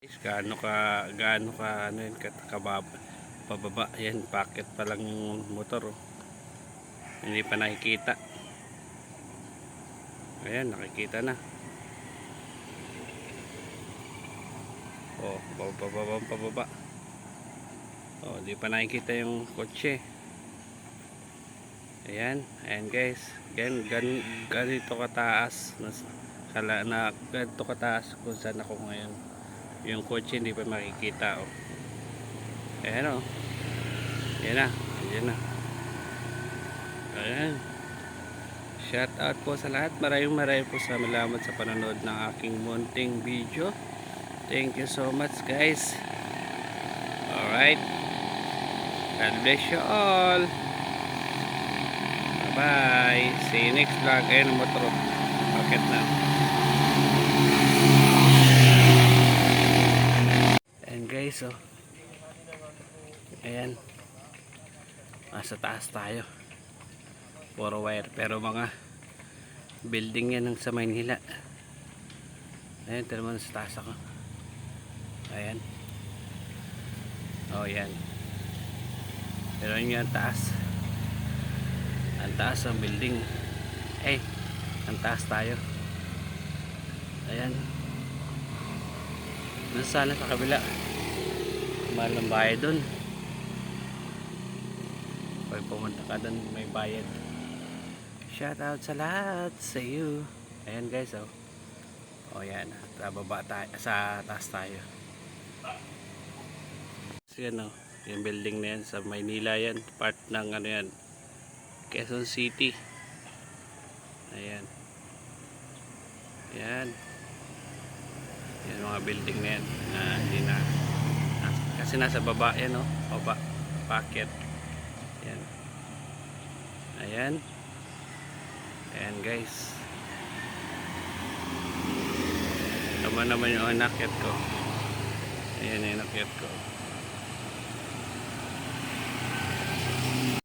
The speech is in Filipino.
Gaano ka ano yun, pababa yan, packet pa lang yung motor, oh. Hindi pa nakikita. Ayan, nakikita na. Oh, pababa. Oh, hindi pa nakikita yung kotse. Ayan guys, ganito kataas ganito kataas kung saan ako ngayon. Yung kotse hindi pa makikita, oh. Ayan, oh. Ayan na. Ayan. Shout out po sa lahat. Maraming po sa salamat sa panonood ng aking munting video. Thank you so much, guys. Alright. God bless you all. Bye. See you next vlog. Ayan ang motor. Bakit na? Ayan guys, oh. Ayan. Nasa taas tayo. Puro wire. Pero mga building yan ng sa Maynila. Ayan, tira mo na sa taas ako. Ayan. Oh, yan. Pero yun yung taas. Ang taas ang building. Ang taas tayo. Ayan. Doon sana sa kabila. Mahal ng bayad doon. Pag pumunta ka doon, may bayad. Shout out sa lahat sa iyo. Ayan guys, oh. Oh, yan. Baba tayo, sa taas tayo. So yan, oh. Yung building na yan sa Maynila yan. Part ng ano yan, Quezon City. Ayan. Yan mga building na yan na hindi na kasi nasa baba yan, oh. Baba, packet. Yan. Ayan guys. Tama naman yung anakyat ko. Ayan yung anakyat ko.